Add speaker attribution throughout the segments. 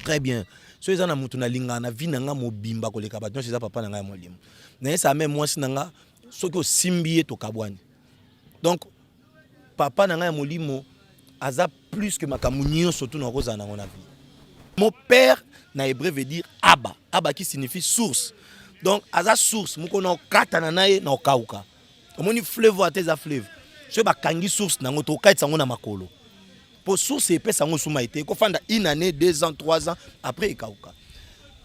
Speaker 1: très bien. So ils en a mutu na linga na vi nanga mobimba ko leka bato c'est papa nanga molimo. Na ça même moi sinanga soki osimbi to kabwani. Donc papa nanga molimo aza plus que makamunio surtout na roza na vie. Mon père na hébreu veut dire Abba. Abba qui signifie source. Donc aza source moko na kata na nae na okauka. Omoni fleuve à tes fleuve. Je ba kangi source na ngoto kaitsa ngona makolo. Pour source et pesa ngo suma été ko fanda une année 2 ans 3 ans après ekauka.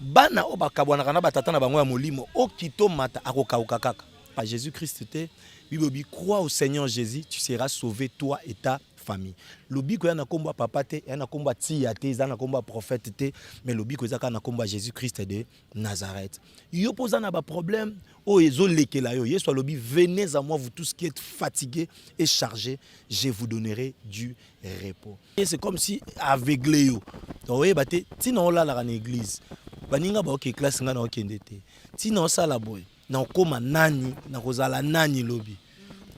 Speaker 1: Bana o bakabwana kana batata na bango ya molimo o kito mata akokauka kaka. Par Jésus-Christ te bibobi crois au Seigneur Jésus, tu seras sauvé toi et ta famille. Lobi ko yana komba papa te, yana komba tia te, yana komba prophète te, mais lobi ko zaka na komba Jésus-Christ de Nazareth. Yo posa na ba problème o ezo lekela yo, yeso lobi venez à moi vous tous qui êtes fatigués et chargés, je vous donnerai du repos. Et c'est comme si aveuglé yo. Donc oui baté, tino la na église. Baninga ba OK classe nga na okende te. Tino sala boy. Na koma nani, na kozala nani lobi.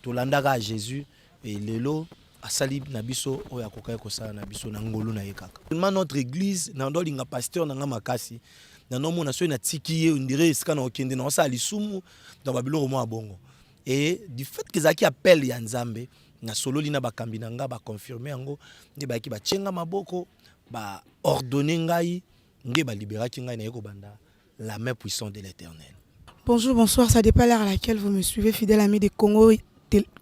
Speaker 1: To landaka Jésus et lelo asali na biso oya kokai kosala na biso na ngolu na yekaka. Notre église na ndolinga pasteur na nga makasi. Na nomo na so na tiki on dirait esika na okende na osali sumu dans babilo mo abongo. Et du fait que zaki appelle ya Nzambe na sololi na bakambi na nga ba confirmer yango ndi ba ki ba tchenga maboko ba ordonner ngai nge ba libérer ki ngai na yeko banda la main puissante de l'Éternel.
Speaker 2: Bonjour, bonsoir, ça dépend l'heure à laquelle vous me suivez, fidèle ami de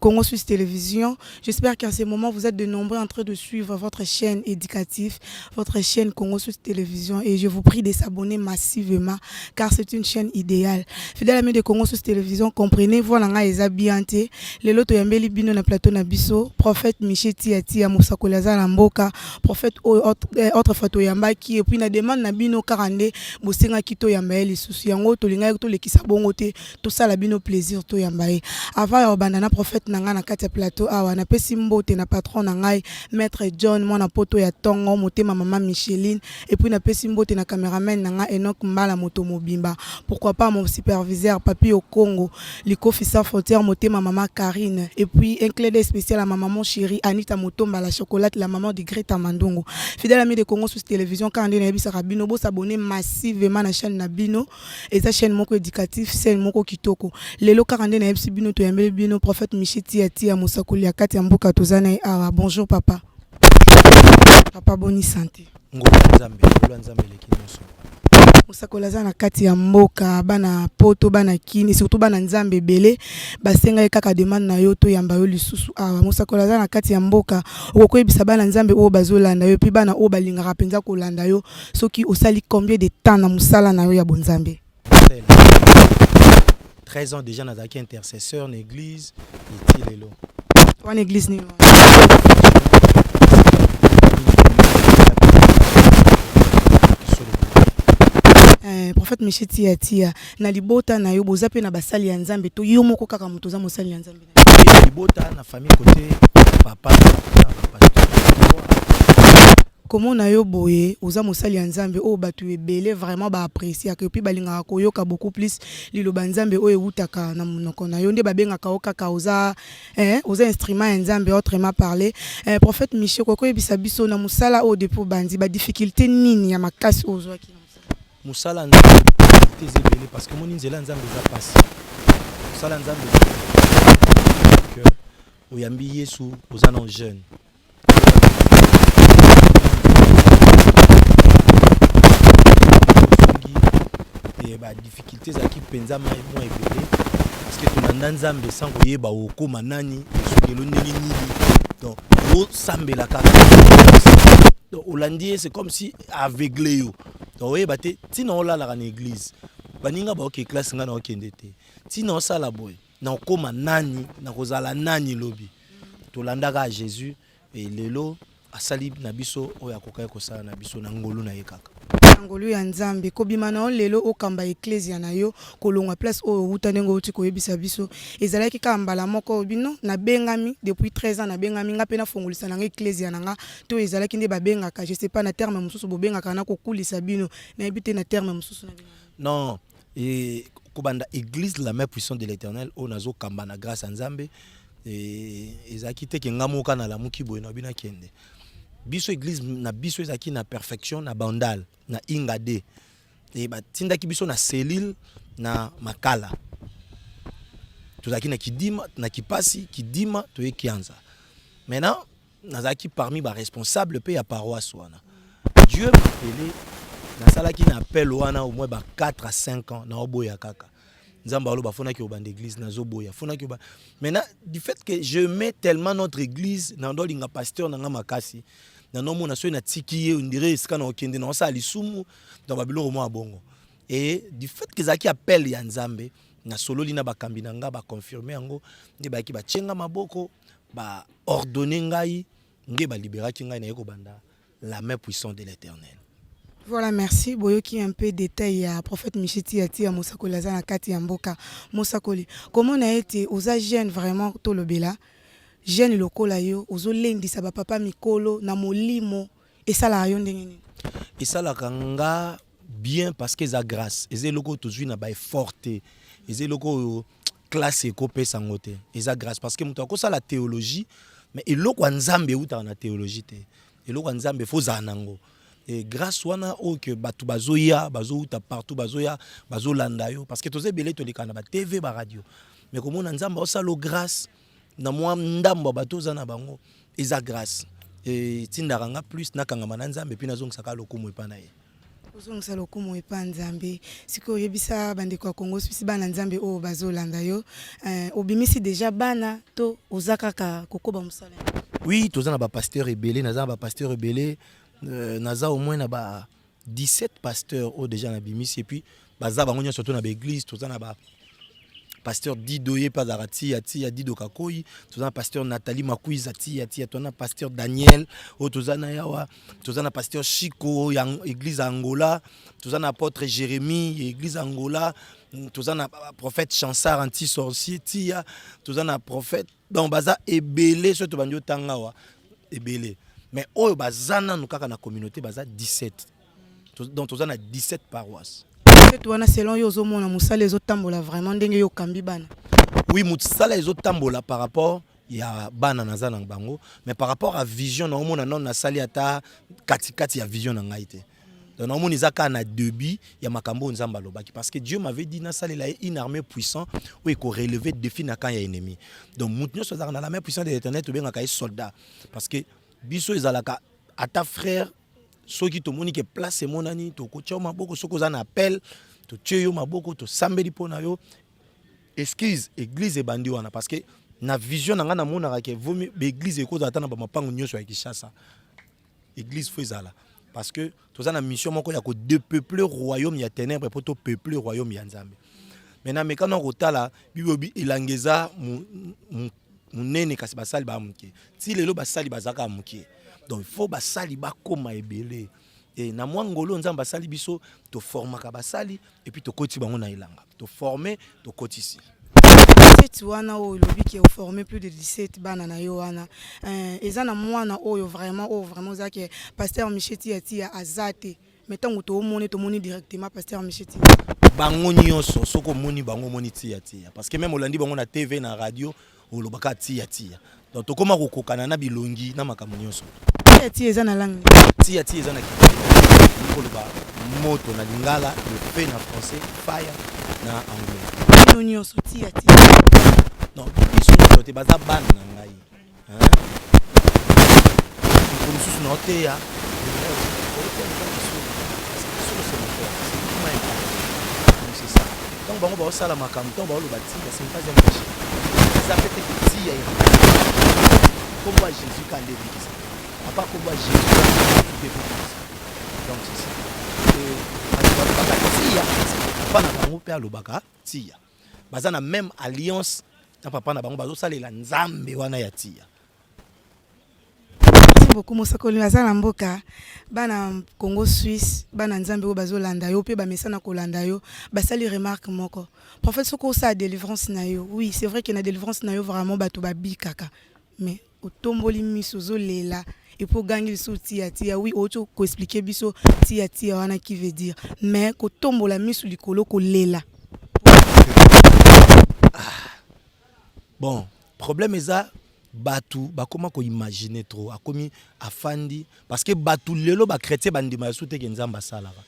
Speaker 2: Congo Suisse Télévision. J'espère qu'à ce moment, vous êtes de nombreux en train de suivre votre chaîne éducative, votre chaîne Congo Suisse Télévision. Et je vous prie de s'abonner massivement, car c'est une chaîne idéale. Fidèle ami de Congo Suisse Télévision, comprenez, voilà, Ezabiante, les loto yambeli bino na plateau na biso, prophète Michel Tiati, Moussa Kolaza Lamboka, prophète autre fato yambaki, et puis na demande na bino karande, bosenga kito yambaye, souci yango, tolinga to le kisabongote, tout ça la bino plaisir to yambaye. Avant ya banana prophète nanga na kati plateau awa na pesi mbote na patron nangai maître John mwana poto ya tongo motema maman Micheline et puis na pesi mbote na cameraman nanga Enoch Mbala moto mobimba, pourquoi pas mon superviseur papi au Congo l'icofficer frontière motema maman Karine et puis un clin d'œil spécial à ma maman chérie Anita Motomba la chocolat la maman de Greta Mandongo. Fidèle ami de Congo Suisse Télévision quand on est na bino bo s'abonner massivement na chaîne na bino et sa chaîne moko éducatif c'est moko kitoko lelo 42 na bino to yambeli bino prophète Michel Tiati Moussa Koulia kati ya mboka tozana awa. Bonjour papa. Papa boni santé.
Speaker 1: Ngolo nzambe lekinoso.
Speaker 2: Moussa Kolaza na kati ya mboka bana poto bana kini surtout bana nzambe belé basenga kaka demande na yo to yamba yo lisusu awa. Moussa Kolaza na kati ya mboka okoyebisa bana nzambe o bazolanda yo puis bana o balingaka penza kolanda yo soki osali combien de temps na musala na yo ya bonzambe.
Speaker 1: 13 ans déjà dans la intercesseur en église et tire
Speaker 2: en église ni prophète Michel Tiati na libota na yo boza pe na basali ya nzambe to yo moko kaka muto za mosali ya nzambe
Speaker 1: na libota na famille côté papa pasteur.
Speaker 2: Comment na yo boye oza mosali ya nzambe o batu ebele vraiment ba apprécier que puis balinga koyoka beaucoup plus liloba nzambe o eutaka na monoko na yo nde babengaka okaka oza oza instrument ya nzambe autrement parler. Prophète Michel koko ebisa biso na musala o depuis bandi ba difficulté nini ya makasi ozwaki na
Speaker 1: musala nzambe ezebele parce que moni nzela nzambe za passe musala nzambe que oyambi Yesu oza na jeune et bah difficultés à qui penza moi ebele parce que tout nanda nzambe sans koyeba okoma nani sokelo ndenge nini donc o sambela kaka donc holandais c'est comme si aveuglé yo donc oyeba te tina olala na église baninga ba OK classe nga na okende te tina osala boy na okoma nani na kozala nani lobi to landaka Jésus et lelo asali na biso oya kokai kosala na biso na ngolu na yekaka
Speaker 2: ngolu ya nzambe kobima na lelo okamba ecclesia na yo kolongwa place o utanengo uti koyebisa biso ezalaki kambala moko bino na bengami depuis 13 ans na bengami nga pena fongolisa na ecclesia nanga to ezalaki nde babengaka je sais pas na terme mususu bobengaka na kokulisa bino na ebite na terme mususu na bino
Speaker 1: non et kobanda église la main puissante de l'Éternel o nazo kamba na grâce à nzambe et ezaki te ke ngamoka na la muki boye na bina kende biso église na biso ezaki na perfection na bandal na ingade et batindaki biso na selile na makala tozalaki na kidima na kipasi kidima toye kianza maintenant nazalaki parmi ba responsable pe ya paroisse wana Dieu m'a appelé na salaki na appel wana au moins 4 à 5 ans na oboya kaka nzamba alo bafona ki obanda église na zoboya fona ki maintenant du fait que je mets tellement notre église na ndo linga pasteur na nga makasi na no mona so na tiki on dirait ska na okende na sa lisumu dans babilo mo abongo et du fait que zaki appel ya nzambe na solo lina bakambi na nga ba confirmer yango nde ba ki ba chenga maboko ba ordonner ngai nge ba libérer ki ngai na yeko banda la main puissante de l'Éternel.
Speaker 2: Voilà, merci. Boyoki un peu détail à prophète Micheti Ati à Mosakoli Azana Kati Mboka Mosakoli. Comment on a été aux jeunes vraiment to le bela jeune lokola yo ozo lendi sa papa mikolo na molimo et ça la rayon ndengeni.
Speaker 1: Et ça la kanga bien parce que ça grâce. Et c'est loko toujours na ba forte. Et c'est loko classe ko pesa ngote. Et ça grâce parce que muto ko ça la théologie mais eloko nzambe uta na théologie te. Eloko nzambe fo za nango. Et grâce wana o que batu bazoya bazouta partout bazoya bazolanda yo parce que toze belé to likana ba TV ba radio mais comme on nzamba osalo grâce na moi ndamba batoza na bango eza grâce et tindaranga plus nakanga nzambe puis nazong saka lokumu epana ye
Speaker 2: ozong sa lokumu epa nzambe siko yebisa bande kwa Congo Suisse bana nzambe o bazolanda yo obimisi déjà bana to ozaka ka kokoba musala.
Speaker 1: Oui toza na ba pasteur rebellé naza ba pasteur rebellé naza au moins na ba 17 pasteurs au déjà na bimisi et puis baza bango surtout na l'église toza na ba pasteur Didoye Pazarati ati ya Dido Kakoi toza na pasteur Nathalie Makuiza ati toza pasteur Daniel o toza na yawa toza na pasteur Chico ya église Angola toza na apôtre Jérémie église Angola toza na prophète Chansar anti sorcier tia toza na prophète donc baza ebele surtout bandio tangawa ebele. Mais au bazana nous kaka na communauté baza 17. Donc toza na 17 paroisses.
Speaker 2: Tu as selon yo zo mona musala ezo tambola vraiment ndenge yo kambi bana.
Speaker 1: Oui, musala ezo tambola par rapport ya bana naza na bango, mais par rapport à vision na mona non na sali ata katikati ya vision na ngai te. Donc na mona izaka na début ya makambo nzamba lobaki parce que Dieu m'avait dit na sali la une armée puissante où il faut relever défi na kan ya ennemi. Donc mutnyo so na la main puissante de l'Éternel to benga kai soldat parce que biso ezalaka ata frère soki to moni ke place monani to ko tia maboko soko za na appel to tia yo maboko to sambeli pona yo excuse église e bandi wana parce que na vision na nga na mona ka ke vomi église ko za ta na ba mapango nyoso ya Kinshasa église fo ezala parce que to za na mission moko ya ko dépeupler royaume ya ténèbres pour to peupler royaume ya Nzambe. Maintenant mekano ko tala bibobi elangeza munene kasi basali ba muke ti lelo basali bazaka muke donc il faut basali ba koma ebele et na mwangolo nzamba basali biso to formaka basali et puis to koti bango na ilanga to former to kotisi
Speaker 2: tu wana o lobi qui a formé plus de 17 bana na yo wana ezana mwana oyo vraiment zake pasteur Micheti Ati azate metango to moni directement pasteur Micheti
Speaker 1: bango nyonso soko moni bango moni tia parce que même olandi bango na TV na radio olobaka tia donc to koma kokokana na bilongi na makambo nyonso
Speaker 2: tia ezana langue
Speaker 1: tia ezana koloba moto na lingala le feu na français fire na anglais
Speaker 2: nyonso tia
Speaker 1: non biso nyonso te baza bana na ngai hein comme sous na oteya c'est ça donc bango ba sala makambo donc ba lo bati c'est pas un péché ça fait que tia comme moi Jésus quand il dit ça à part comme moi Jésus donc c'est ça et pas na bango pe alobaka tia baza na même alliance na papa na bango bazo salela nzambe wana ya tia.
Speaker 2: Merci beaucoup Mosakoli bazala mboka bana Congo Suisse bana nzambe o bazolanda yo pe ba mesana kolanda yo basali remarque moko prophète soko sa délivrance na yo oui c'est vrai que na délivrance na yo vraiment bato babi kaka mais otomboli miso zolela et pour gagner sur tia oui auto ko expliquer biso tia wana qui veut dire mais ko tombola miso likolo ko lela.
Speaker 1: Bon problème est ça batu bakoma ko imaginer trop akomi afandi parce que batu lelo ba chrétien bandima soute ke nzamba salara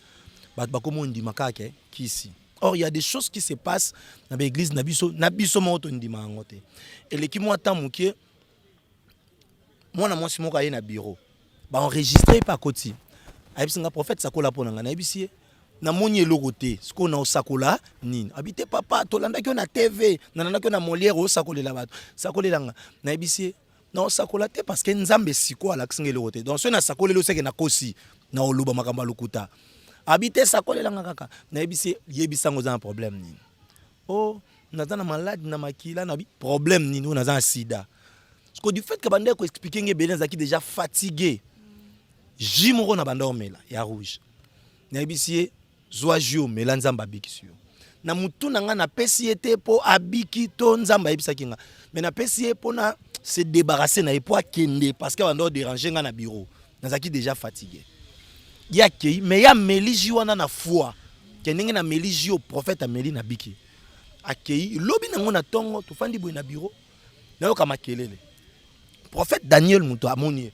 Speaker 1: batu bakoma ndima kaka kisi. Or il y a des choses qui se passent dans l'église na biso moto ndima ngote et le ki moi tant mukie moi simoko aye na bureau ba enregistrer pas koti ayibisinga prophète sakola pona nga na yibisiye na moni eloko te siko na osakola nini habite papa tolanda ki na TV nananda ki na Molière osakolela bato sakolela nga na yibisiye na osakola te parce que nzambe siko ala kisinga eloko te donc so na sakolelo seke na kosi na oluba makamba lukuta habite sakolela nga kaka na yibisiye yebisango za un problème nini oh naza na malade na makila na problème nini ou naza na sida parce que du fait que bande ko expliquer nge belen zaki déjà fatigué jimoro na bande omela ya rouge na yibisiye zwa jio mela nzamba biki yo na mutu nanga na pesi ete po abiki to nzamba yebisaki nga mais na pesi e po na se débarrasser na epo akende parce que bando déranger nga na bureau nazaki déjà fatigué ya kei mais ya meliji wana na foi kendenge na meliji o prophète ameli na biki akei lobi nango na tongo to fandi boy na bureau na yo kama kelele prophète Daniel muto amoni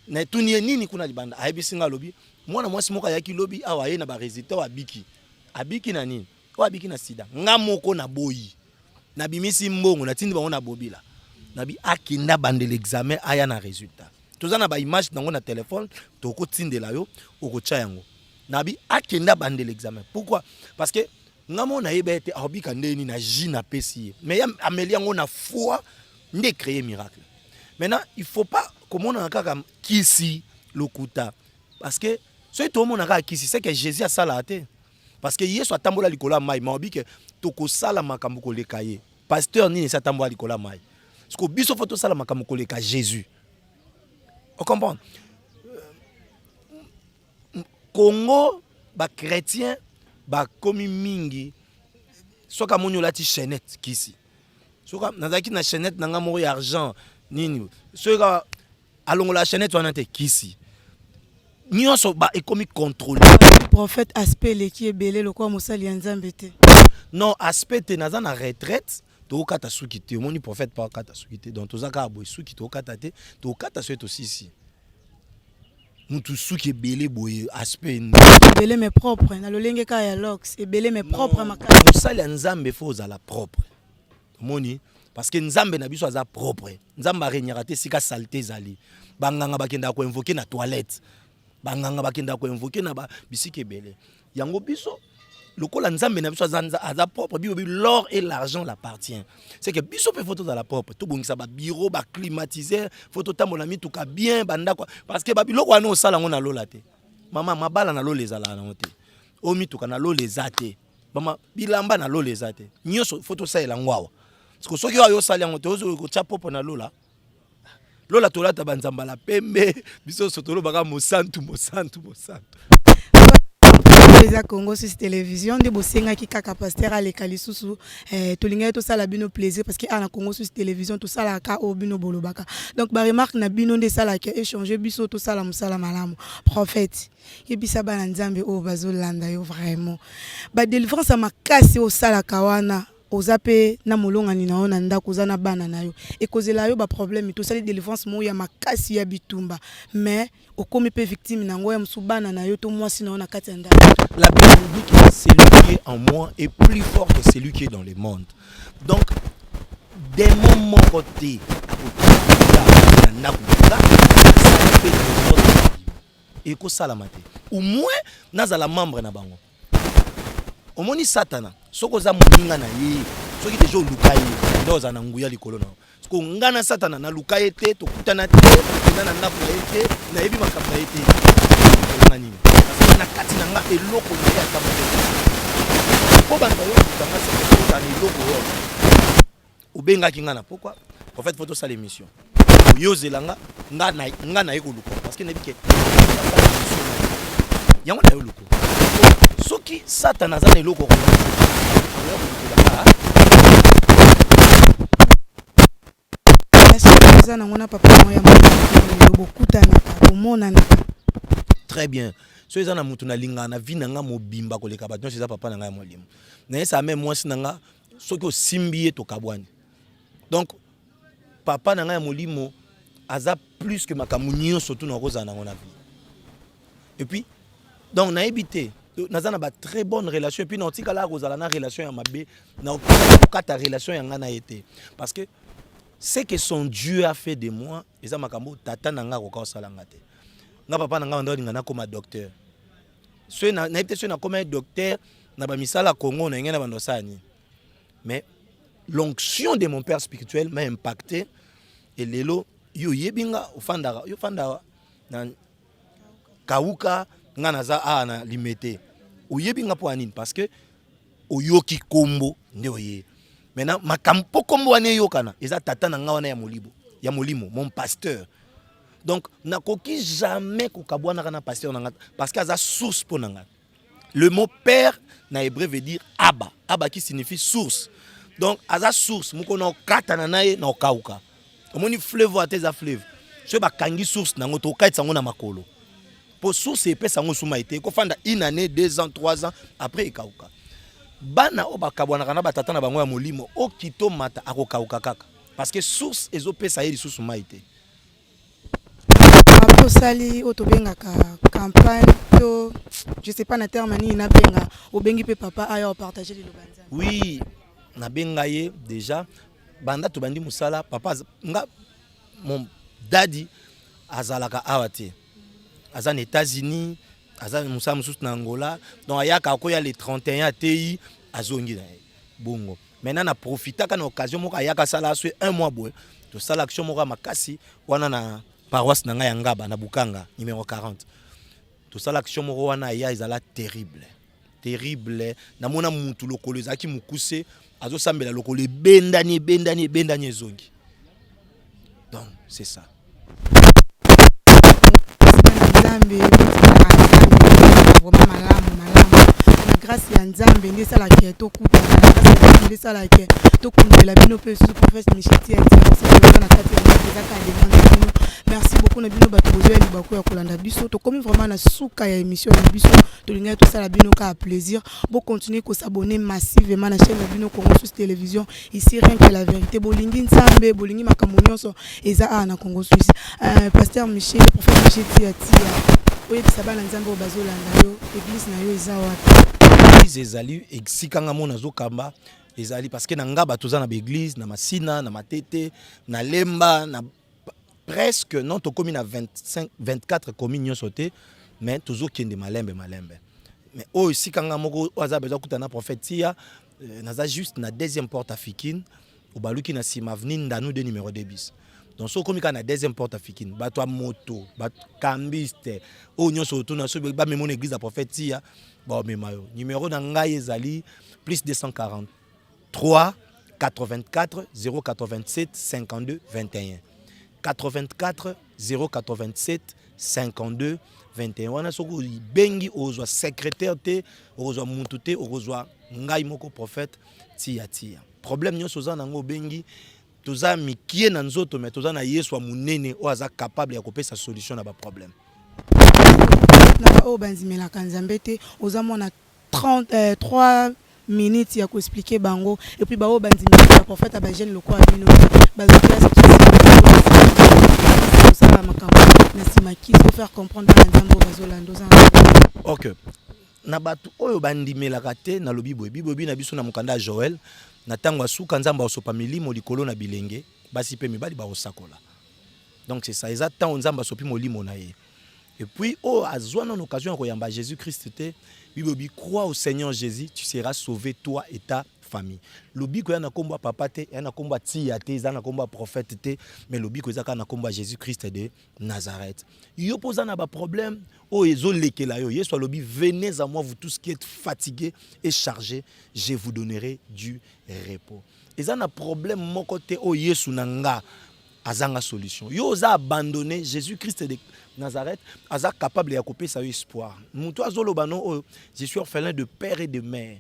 Speaker 1: na tunie nini kuna libanda ayebisinga lobi mwana mwasi moko yaki lobi awa ye na ba résultat abiki na nini abiki na sida nga moko na boyi na bimisi mbongo na tindi bango na bobila na bi akinda bande l'examen aya na résultat toza na ba image nango na téléphone to ko tindela yo oko cha yango na bi akinda bande l'examen pourquoi parce que nga mona yebete abika ndeni na ji na pesi mais ya amelia ngo na foi nde créer miracle. Maintenant il faut pas comment on a kaka kisi lokuta parce que ce tout le monde a kisi c'est que Jésus a salaté parce que Yesu atambola likola mai maobi que toko sala makambo ko lekaye pasteur nini sa tambola likola mai parce que biso photo sala makambo ko leka Jésus on comprend. Congo ba chrétien ba komi mingi soka monyo lati chaînette kisi soka nazaki na chaînette nanga moko ya argent nini soka alongola chaînette wana te kisi nyonso ba ekomi contrôlé.
Speaker 2: Prophète aspect le qui est belé le quoi mosali nzambe te
Speaker 1: non aspect te naza na retraite to kata suki te moni prophète pas kata suki te donc tozaka boy suki to kata te to kata so sisi mutu suki belé boy aspect
Speaker 2: belé mais propre na lolenge ka ya lox et belé mais propre makaka
Speaker 1: mosali nzambe faut la propre moni parce que nzambe na biso aza propre nzambe renyaka te sika saleté zali banganga bakenda ko invoquer na toilette banganga bakenda ko invoquer na ba bisiki belé yango biso lokola nzambe na biso aza propre biso l'or et l'argent l'appartient c'est que biso pe photo dans la propre tout bongisa ba bureau ba climatiseur photo tambola mituka bien banda quoi parce que ba biloko wana osala ngona lola te mama mabala na lo lezala na te o mituka na lo lezate mama bilamba na lo lezate nyoso photo sa elangwawa parce que soki yo sala ngo te ozo ko cha popo na lola lola tolata banzamba la pembe biso sotolo baka mosantu
Speaker 2: les Congo sur télévision de bosenga ki kaka pasteur aleka lisusu tolinga to sala bino plaisir parce que ana Congo sur télévision to sala ka o bino bolobaka donc ba remarque na bino de sala ke échanger biso to sala musala malamu prophète yebisa bana nzambe o bazolanda yo vraiment ba délivrance makasi o sala kawana ozape na molongani na ona ndako zana bana na yo et kozela yo ba problème to sali délivrance mo ya makasi ya bitumba mais okomi pe victime na ngoya musubana na yo to mwasi na ona kati ya ndako.
Speaker 1: La Bible dit que celui qui est en moi est plus fort que celui qui est dans le monde. Donc des moments côté et ko salamate au moins nazala membre na bango omoni satana soko za moninga na ye soki deja lukaye ndoza na nguya likolo na soko ngana satana na lukaye te to kutana te na ndako ye te na yebi makambo ye te ngani parce que na kati na nga eloko na ya tambo ko banda yo tanga se ko ta ni loko yo obenga ki ngana pourquoi en fait photo ça l'émission yo zelanga ngana yeko luko parce que na bike yango na yo luko soki satana za na eloko ko très bien so eza na mutu na linga na vi na nga mobimba ko leka bato eza papa na nga ya molimo na yesa même mwasi na nga soki osimbi ye to kabwani donc papa na ngai ya molimo aza plus que makambo nyonso tu na kozala nango na vie. Et puis donc na évité naza na ba très bonne relation et puis na otikala kozala na relation ya mabe na okata relation ya nga na été parce que ce que son Dieu a fait de moi eza makambo tata na nga ko kosala ngate nga papa na nga ndo linga na koma docteur so na évité so na koma docteur na ba misala Congo na ngena bando sani mais l'onction de mon père spirituel m'a impacté et lelo yo yebinga ofanda na kauka nga naza na limité oyebinga po anine parce que oyoki kombo nde oye maintenant makampo kombo wane yokana eza tata na nga wana ya molimo mon pasteur donc nakoki jamais kokabwana kana pasteur na nga parce que aza source po na nga. Le mot père na hébreu veut dire abba qui signifie source. Donc aza source moko na okata na naye na okauka omoni fleuve ateza fleuve so bakangi source nango to okaitsa ngo na makolo pour source epesa ngo suma ete ko fanda une année 2 ans 3 ans après ekauka bana o bakabwana na batata na bango ya molimo okito mata akokauka kaka parce que source ezopesa ye source suma ete
Speaker 2: Apo sali otobengaka campagne to je sais pas na terme ni na benga obengi pe papa aya o partager le lobanza.
Speaker 1: Oui na benga ye déjà banda to bandi musala papa nga mon daddy azalaka awate azan États-Unis azan musala mususu na Angola donc ayaka ko ya les 31 TI azongi na bongo maintenant na profita kana occasion moko ayaka sala so un mois boy to sala action moko makasi wana na paroisse na nga ya Ngaba na Bukanga numéro 40 to sala action moko wana ya izala terrible na mona mutu lokolo ezaki mukuse azo sambela lokolo bendani zongi donc c'est ça.
Speaker 2: Vraiment malamu na grâce ya Nzambe nde sala ke to kuta na grâce ya nde sala ke to kundela bino pe sous prophète Michiti ya c'est na kati ya ndeka demande bino. Merci beaucoup na bino bato bozo ya libako ya kolanda biso to komi vraiment na suka ya émission na biso to linga to sala bino ka plaisir bo continuer ko s'abonner massivement na chaîne na bino Congo Suisse Télévision ici rien que la vérité bolingi Nzambe bolingi makambo nyonso eza na Congo Suisse. Pasteur Michel prophète Michiti ya oui, sabana nzambe obazolanda yo église na yo eza wapi
Speaker 1: église ezali exikanga mona zokamba ezali parce que na Ngaba toza na église na Masina na Matete na Lemba na presque non to komi na 25 24 communes nyonso te mais tozokende malembe mais o exikanga moko aza bezo kutana prophétia naza juste na deuxième porte africaine obaluki na sima avenue Ndanu de numéro 2 bis. Donc so comme na deuxième porte africaine bato a moto bato cambiste o nyonso to na so ba même mon église à prophétia ba mema yo numéro na ngai ezali plus 243 84 087 52 21 84 087 52 21 wana soko bengi ozwa secrétaire te ozwa muntu te ozwa ngai moko prophète tia problème nyonso za nango bengi toza mikie na nzoto mais toza na Yesu munene o aza capable ya kopesa solution na ba problème
Speaker 2: na ba o banzimela kanzambe te oza mona 3 minutes ya ko expliquer bango et puis ba o banzimela ya prophète ba jeune lokwa bino bazokia ça makambo na simaki pour faire comprendre na nzambo bazolando za.
Speaker 1: OK na batu oyo bandimela kate na lobibo na biso na mukanda Joël na tango asuka nzamba osopa milimo likolo na bilenge basi pe mibali ba osakola donc c'est ça exactement nzamba sopi molimo na ye et puis azwa na occasion ya koyamba Jésus Christ te bibobi crois au Seigneur Jésus tu seras sauvé toi et ta famille lobiko ya na komba papa te ya na komba tia te za na komba prophète te mais lobiko ezaka na komba Jésus Christ de Nazareth yo poza na ba problème ezolekela yo Yesu alobi venez à moi vous tous qui êtes fatigués et chargés je vous donnerai du repos eza na problème moko te Yesu nanga azanga solution yo oza abandonné Jésus Christ de Nazareth aza capable ya kopesa yo espoir muto azoloba no je suis orphelin de père et de mère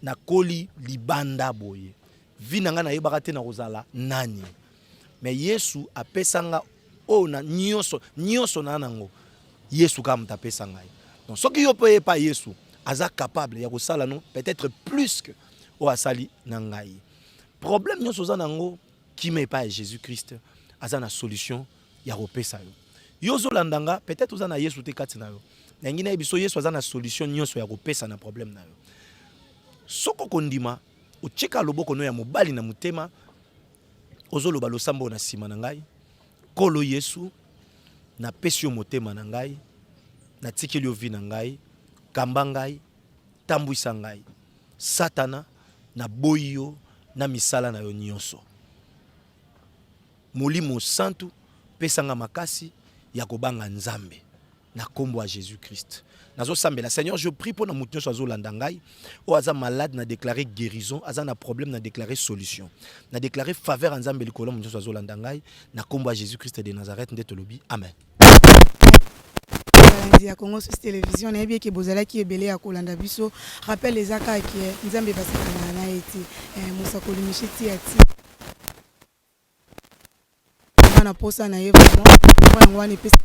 Speaker 1: na koli libanda boye vinanga na yebaka te na kozala nani mais Yesu apesanga na nyonso na nango Yesu kama tapesa ngai donc soki yo pe pa Yesu aza capable ya kosala no peut-être plus que o asali na ngai problème nyonso za nango okime epai ya Jésus Christ aza na solution ya kopesa yo. Yo ozolandanga peut-être oza na Yesu te kati na yo. Na ngina biso Yesu aza na solution nyonso ya kopesa na problème na yo. Soko kondima ocheka loboko no ya mobali na mutema ozoloba losambo na sima na ngai. Kolo Yesu na pesi yo motema na ngai, na tikeli yo vi na ngai, kamba ngai, tambwisa ngai. Satana na boyi yo na misala na yo nyonso. Molimo santu pesanga makasi ya kobanga nzambe na kombo ya Jésus Christ. Nazo sambela Seigneur, je prie pour na mutu nyonso azolanda ngai, o aza malade na déclarer guérison, aza na problème na déclarer solution. Na déclarer faveur en nzambe likolo mutu nyonso azolanda ngai na kombo ya Jésus Christ de Nazareth nde tolobi. Amen.
Speaker 2: Ya Congo sur télévision na bien que bozala ki ebele ya kolanda biso rappel les aka ki nzambe basaka na eti Musa Kolimichiti ati na posa na ye vraiment ngwani pesa